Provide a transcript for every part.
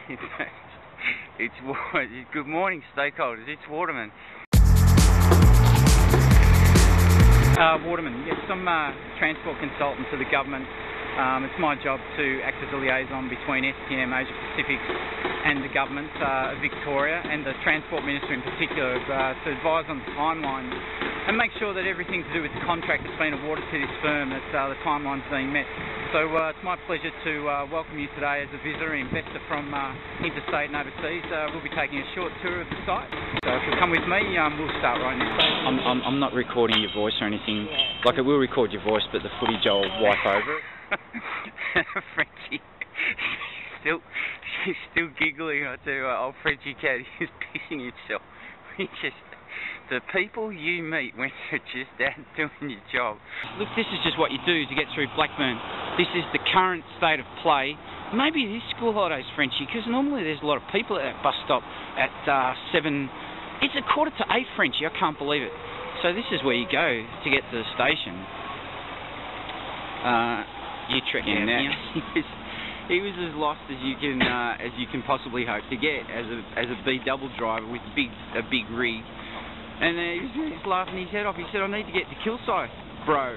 Good morning, stakeholders. It's Waterman. Waterman, yes, I'm a transport consultant to the government. It's my job to act as a liaison between STM Asia Pacific and the government of Victoria and the Transport Minister in particular to advise on the timeline and make sure that everything to do with the contract that's been awarded to this firm, that the timeline's being met. So it's my pleasure to welcome you today as a visitor, investor from interstate and overseas. We'll be taking a short tour of the site. So if you'll come with me, we'll start right now. I'm not recording your voice or anything. Like, I will record your voice, but the footage I'll wipe over it. Frenchie, she's still giggling. I tell you what, old Frenchie cat, he's pissing himself. The people you meet when you're just out doing your job. Look, this is just what you do to get through Blackburn. This is the current state of play. Maybe it is school holidays, Frenchie, because normally there's a lot of people at that bus stop at 7. It's 7:45, Frenchie. I can't believe it. So this is where you go to get to the station. You trick him now. He was as lost as you can possibly hope to get as a B double driver with a big rig. And he was laughing his head off. He said, "I need to get to Kilsyth, bro."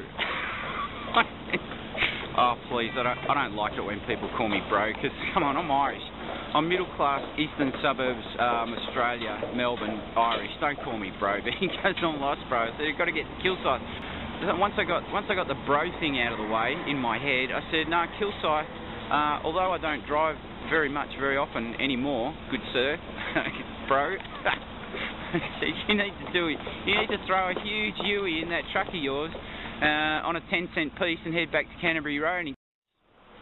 Oh please, I don't like it when people call me bro, because come on, I'm Irish. I'm middle class, eastern suburbs, Australia, Melbourne, Irish. Don't call me bro. But he goes, "I'm lost, bro." So you've got to get to Kilsyth. Once I got the bro thing out of the way in my head, I said, "No, Kilsyth. Although I don't drive very often anymore, good sir, bro." You need to do it. You need to throw a huge Huey in that truck of yours on a 10-cent piece and head back to Canterbury Road.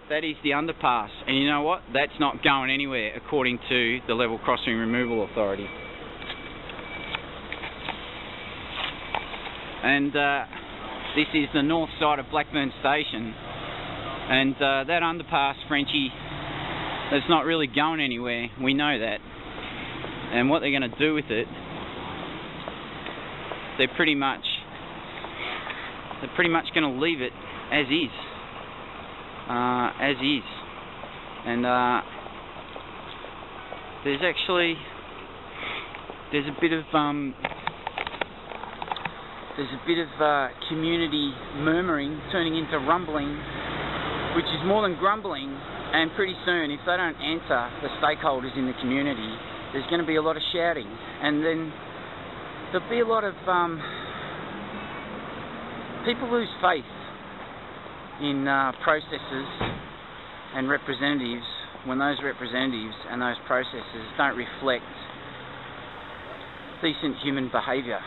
That is the underpass, and you know what? That's not going anywhere according to the Level Crossing Removal Authority. And this is the north side of Blackburn Station, and that underpass, Frenchie, that's not really going anywhere. We know that. And what they're going to do with it, they're pretty much going to leave it as is. And there's a bit of community murmuring turning into rumbling, which is more than grumbling. And pretty soon, if they don't answer the stakeholders in the community, there's going to be a lot of shouting, and then there'll be a lot of people lose faith in processes and representatives when those representatives and those processes don't reflect decent human behaviour.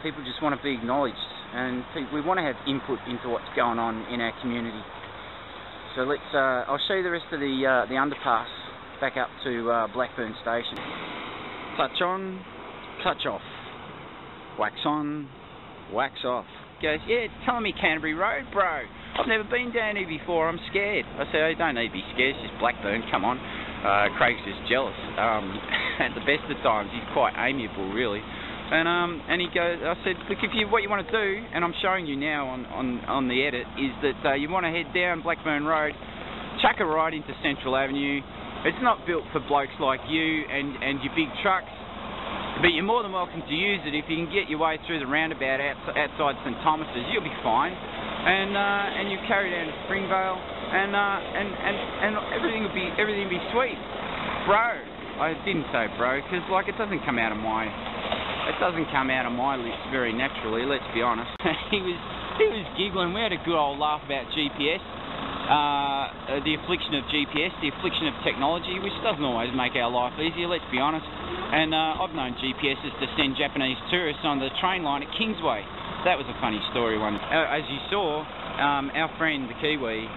People just want to be acknowledged, and we want to have input into what's going on in our community. So I'll show you the rest of the underpass back up to Blackburn Station. Touch on, touch off. Wax on, wax off. Goes, "Yeah, it's telling me Canterbury Road, bro. I've never been down here before. I'm scared." I said, "Oh, you don't need to be scared. It's just Blackburn. Come on." Craig's just jealous. At the best of times, he's quite amiable, really. And he goes, I said, "Look, what you want to do, and I'm showing you now on the edit, is that you want to head down Blackburn Road, chuck a right into Central Avenue. It's not built for blokes like you and your big trucks, but you're more than welcome to use it if you can get your way through the roundabout outside St Thomas's. You'll be fine, and you carry down to Springvale, and everything will be sweet, bro." I didn't say bro because it doesn't come out of my lips very naturally. Let's be honest. He was giggling. We had a good old laugh about GPS. The affliction of GPS, the affliction of technology, which doesn't always make our life easier, let's be honest. And I've known GPSs to send Japanese tourists on the train line at Kingsway. That was a funny story one. As you saw, our friend, the Kiwi,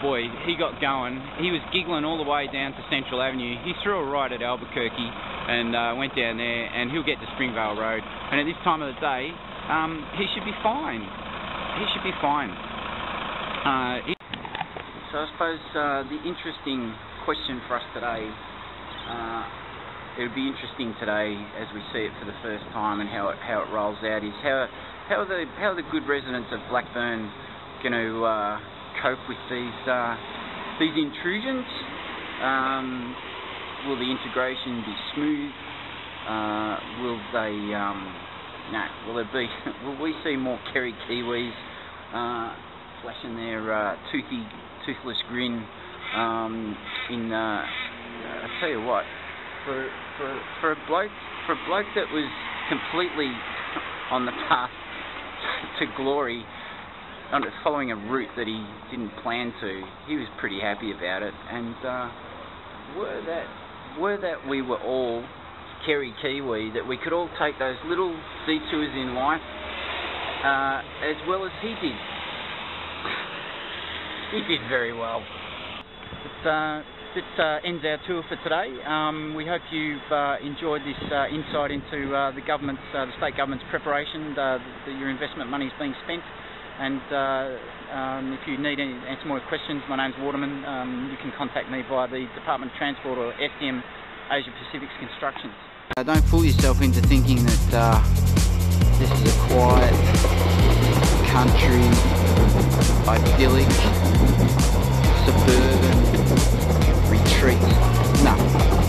boy, he got going. He was giggling all the way down to Central Avenue. He threw a right at Albuquerque and went down there, and he'll get to Springvale Road. And at this time of the day, he should be fine. He should be fine. So I suppose the interesting question for us today, it would be interesting today as we see it for the first time and how it rolls out, is how are the good residents of Blackburn going to cope with these intrusions Will the integration be smooth? Will we see more Kerry Kiwis flashing their toothless grin? I tell you what, for a bloke that was completely on the path to glory, following a route that he didn't plan to, he was pretty happy about it. And were that we were all Kerry Kiwi, that we could all take those little detours in life as well as he did. He did very well. This ends our tour for today. We hope you've enjoyed this insight into the state government's preparation, your investment money is being spent. And if you need answer more questions, my name's Waterman. You can contact me via the Department of Transport or STM Asia Pacific's Constructions. Don't fool yourself into thinking that this is a quiet, country, idyllic, suburban retreat. No,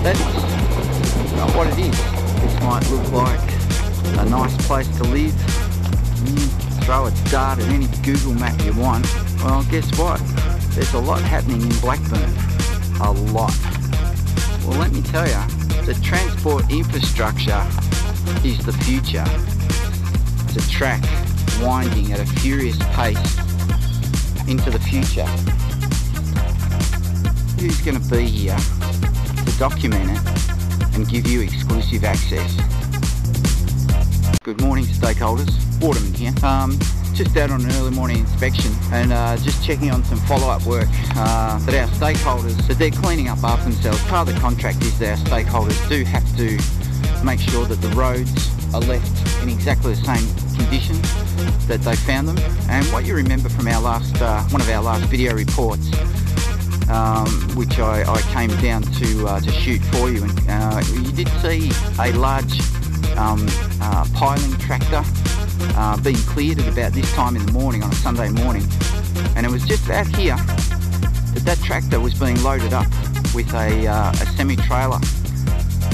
that's not what it is. This might look like a nice place to live. Throw a dart at any Google map you want. Well, guess what? There's a lot happening in Blackburn. A lot. Well, let me tell you, the transport infrastructure is the future. It's a track winding at a furious pace into the future. Who's going to be here to document it and give you exclusive access? Good morning, stakeholders. Waterman here. Just out on an early morning inspection and just checking on some follow-up work that our stakeholders, that they're cleaning up after themselves. Part of the contract is that our stakeholders do have to make sure that the roads are left in exactly the same condition that they found them. And what you remember from our last, one of our last video reports, which I came down to shoot for you, and you did see a large piling tractor being cleared at about this time in the morning on a Sunday morning, and it was just out here that tractor was being loaded up with a semi-trailer,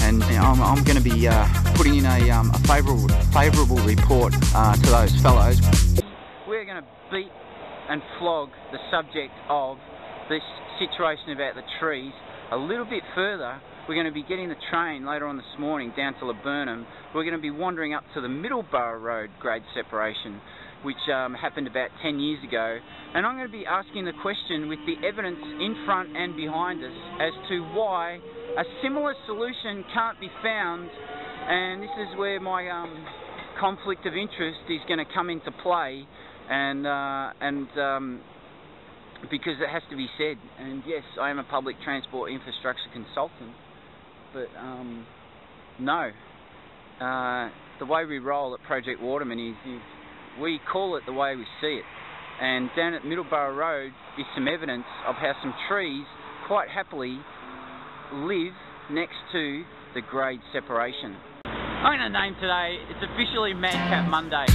and I'm going to be putting in a favourable report to those fellows. We're going to beat and flog the subject of this situation about the trees a little bit further. We're going to be getting the train later on this morning down to Laburnum. We're going to be wandering up to the Middleborough Road grade separation, which happened about 10 years ago. And I'm going to be asking the question with the evidence in front and behind us as to why a similar solution can't be found. And this is where my conflict of interest is going to come into play, and because it has to be said. And yes, I am a public transport infrastructure consultant, but no, the way we roll at Project Waterman is we call it the way we see it. And down at Middleborough Road is some evidence of how some trees quite happily live next to the grade separation. I'm going to name today, it's officially Madcap Monday.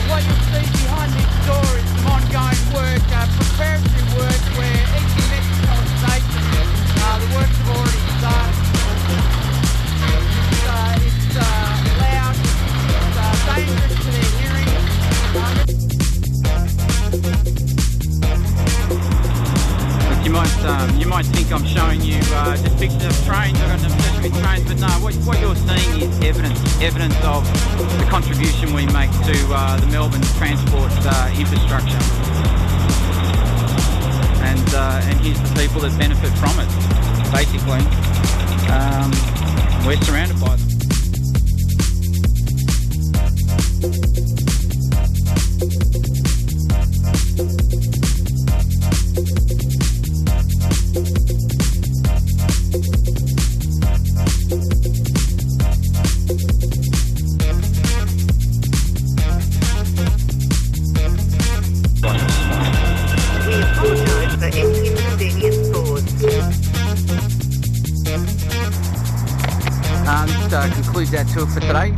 What you'll see behind this door is some ongoing work, preparatory work, where each Mexico station, the works have already started. It's loud, it's dangerous to their hearing. You might think I'm showing you just pictures of trains. I've got an obsession with trains, but no, what you're seeing is evidence of the contribution we make to the Melbourne transport infrastructure. And here's the people that benefit from it. Basically, we're surrounded by them. This concludes our tour for today.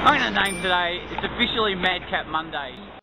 I'm going to name today, it's officially Madcap Monday.